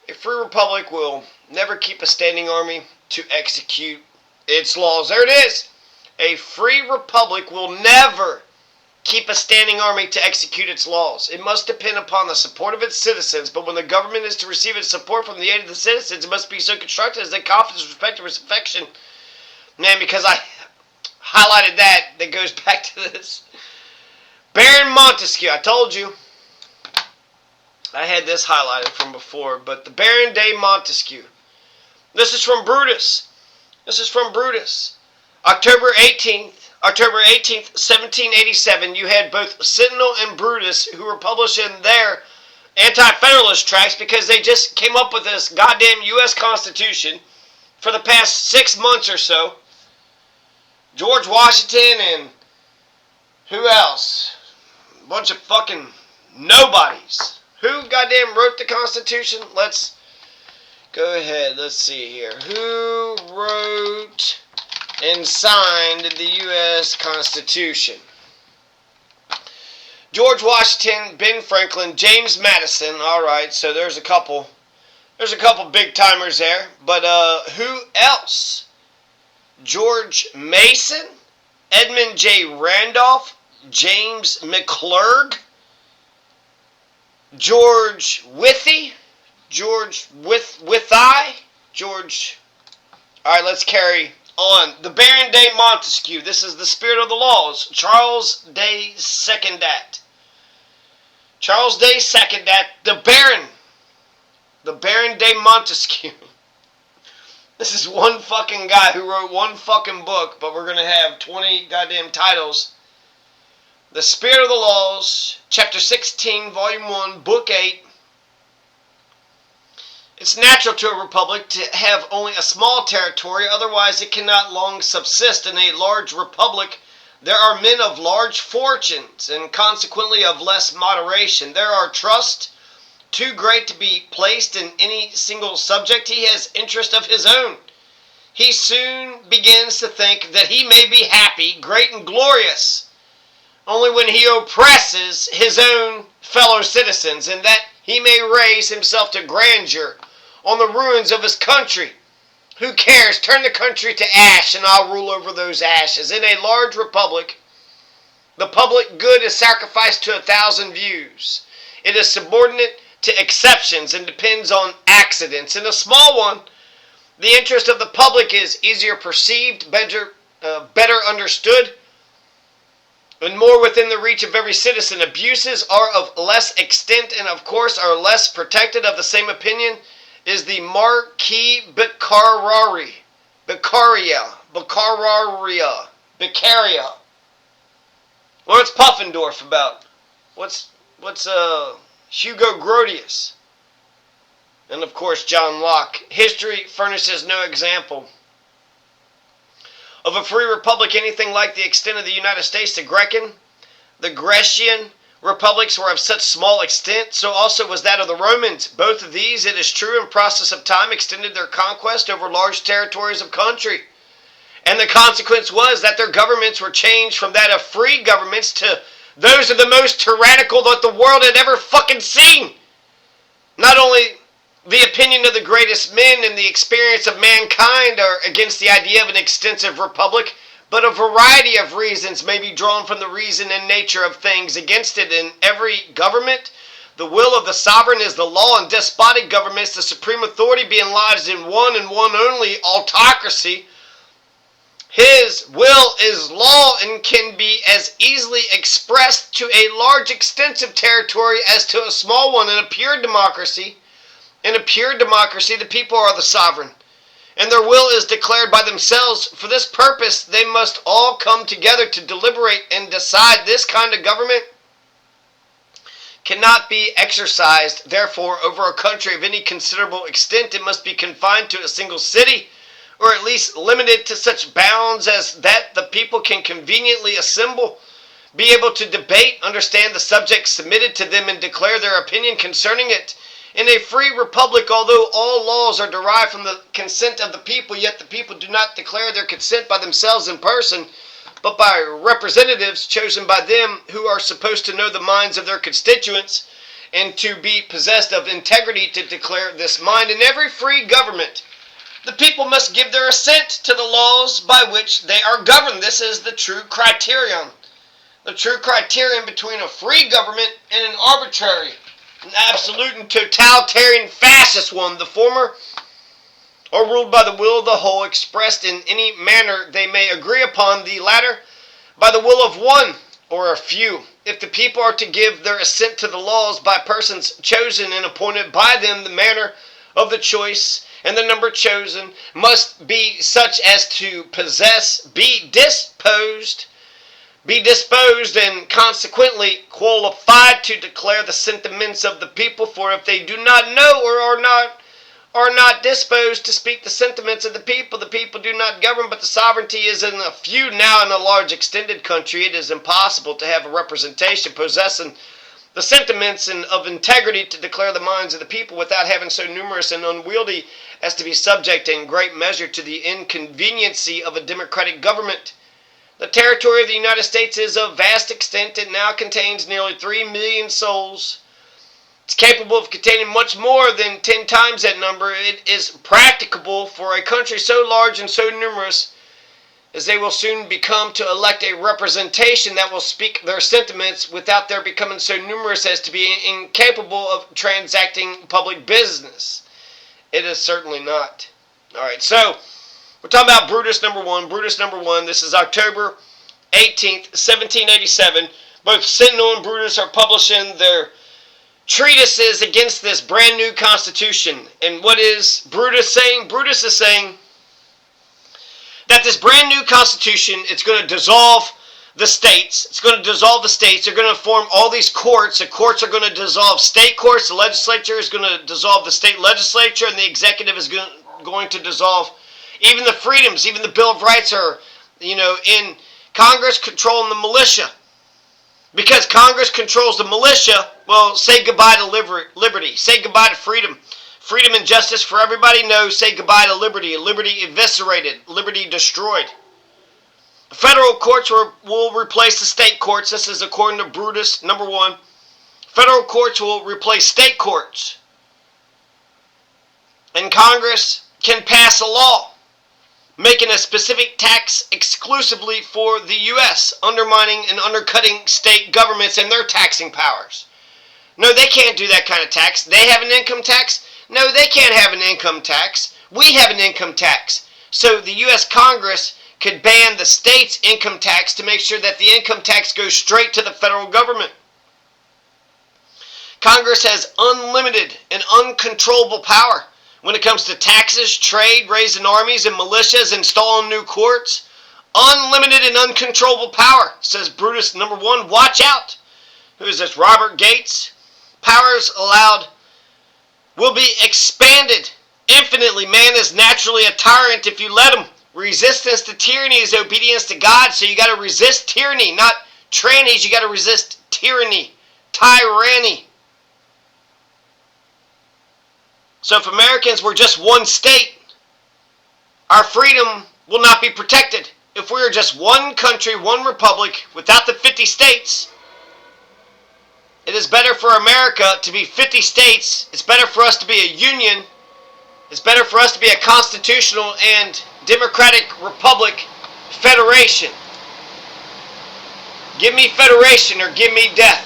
A free republic will never keep a standing army to execute its laws. There it is. A free republic will never keep a standing army to execute its laws. It must depend upon the support of its citizens, but when the government is to receive its support from the aid of the citizens, it must be so constructed as that confidence, respect, and affection. Man, because I highlighted that goes back to this. Baron Montesquieu, I told you. I had this highlighted from before, but the Baron de Montesquieu. This is from Brutus. October 18th, 1787, you had both Sentinel and Brutus who were publishing their Anti-federalist tracts because they just came up with this goddamn U.S. Constitution for the past 6 months or so. George Washington and who else? A bunch of fucking nobodies. Who goddamn wrote the Constitution? Let's go ahead. Let's see here. Who wrote and signed the U.S. Constitution? George Washington, Ben Franklin, James Madison. All right, so there's a couple big timers there. But who else? George Mason, Edmund J. Randolph, James McClurg, George Withy, George Withy, George. All right, let's carry on. The Baron de Montesquieu. This is the spirit of the laws. Charles de Secondat. Charles de Secondat, the Baron de Montesquieu. This is one fucking guy who wrote one fucking book, but we're going to have 20 goddamn titles. The Spirit of the Laws, Chapter 16, Volume 1, Book 8. It's natural to a republic to have only a small territory, otherwise it cannot long subsist. In a large republic, there are men of large fortunes, and consequently of less moderation. There are trusts too great to be placed in any single subject. He has interest of his own. He soon begins to think that he may be happy, great and glorious, only when he oppresses his own fellow citizens, and that he may raise himself to grandeur on the ruins of his country. Who cares? Turn the country to ash, and I'll rule over those ashes. In a large republic, the public good is sacrificed to 1,000 views. It is subordinate to exceptions and depends on accidents. In a small one, the interest of the public is easier perceived, better understood, and more within the reach of every citizen. Abuses are of less extent and, of course, are less protected. Of the same opinion is the Marquis Beccaria. What's Puffendorf about? What's Hugo Grotius? And of course John Locke. History furnishes no example of a free republic anything like the extent of the United States. The Grecian republics were of such small extent, so also was that of the Romans. Both of these, it is true, in process of time extended their conquest over large territories of country. And the consequence was that their governments were changed from that of free governments to those of the most tyrannical that the world had ever fucking seen. Not only the opinion of the greatest men and the experience of mankind are against the idea of an extensive republic, but a variety of reasons may be drawn from the reason and nature of things against it. In every government, the will of the sovereign is the law. In despotic governments, the supreme authority being lodged in one and one only, autocracy. His will is law and can be as easily expressed to a large extensive territory as to a small one. In a pure democracy, the people are the sovereign, and their will is declared by themselves. For this purpose, they must all come together to deliberate and decide. This kind of government cannot be exercised, therefore, over a country of any considerable extent. It must be confined to a single city, or at least limited to such bounds as that the people can conveniently assemble, be able to debate, understand the subject submitted to them, and declare their opinion concerning it. In a free republic, although all laws are derived from the consent of the people, yet the people do not declare their consent by themselves in person, but by representatives chosen by them who are supposed to know the minds of their constituents. and to be possessed of integrity to declare this mind. In every free government, the people must give their assent to the laws by which they are governed. This is the true criterion. The true criterion between a free government and an arbitrary, an absolute and totalitarian fascist one. The former are ruled by the will of the whole, expressed in any manner they may agree upon. The latter by the will of one or a few. If the people are to give their assent to the laws by persons chosen and appointed by them, the manner of the choice and the number chosen must be such as to be disposed, and consequently qualified to declare the sentiments of the people. For if they do not know or are not disposed to speak the sentiments of the people do not govern, but the sovereignty is in a few. Now in a large extended country, it is impossible to have a representation possessing the sentiments and of integrity to declare the minds of the people without having so numerous and unwieldy as to be subject in great measure to the inconveniency of a democratic government. The territory of the United States is of vast extent. It now contains nearly 3 million souls. It's capable of containing much more than 10 times that number. It is practicable for a country so large and so numerous as they will soon become to elect a representation that will speak their sentiments without their becoming so numerous as to be incapable of transacting public business. It is certainly not. Alright, so we're talking about Brutus number 1. Brutus number 1, this is October 18th, 1787. Both Sentinel and Brutus are publishing their treatises against this brand new constitution. And what is Brutus saying? Brutus is saying that this brand new constitution, it's going to dissolve the states. It's going to dissolve the states. They're going to form all these courts. The courts are going to dissolve state courts. The legislature is going to dissolve the state legislature, and the executive is going to dissolve even the freedoms. Even the Bill of Rights are, in Congress controlling the militia. Because Congress controls the militia, well, say goodbye to liberty. Say goodbye to freedom. Freedom and justice for everybody? No, say goodbye to liberty. Liberty eviscerated. Liberty destroyed. The federal courts will replace the state courts. This is according to Brutus, number 1. Federal courts will replace state courts. And Congress can pass a law making a specific tax exclusively for the U.S., undermining and undercutting state governments and their taxing powers. No, they can't do that kind of tax. They have an income tax? No, they can't have an income tax. We have an income tax. So the U.S. Congress could ban the state's income tax to make sure that the income tax goes straight to the federal government. Congress has unlimited and uncontrollable power when it comes to taxes, trade, raising armies and militias, installing new courts. Unlimited and uncontrollable power, says Brutus number 1. Watch out. Who is this? Robert Yates. Powers allowed will be expanded infinitely. Man is naturally a tyrant if you let him. Resistance to tyranny is obedience to God, so you got to resist tyranny, not trannies. You got to resist tyranny, tyranny. So if Americans were just one state, our freedom will not be protected. If we are just one country, one republic, without the 50 states, it is better for America to be 50 states. It's better for us to be a union. It's better for us to be a constitutional and democratic republic federation. Give me federation or give me death.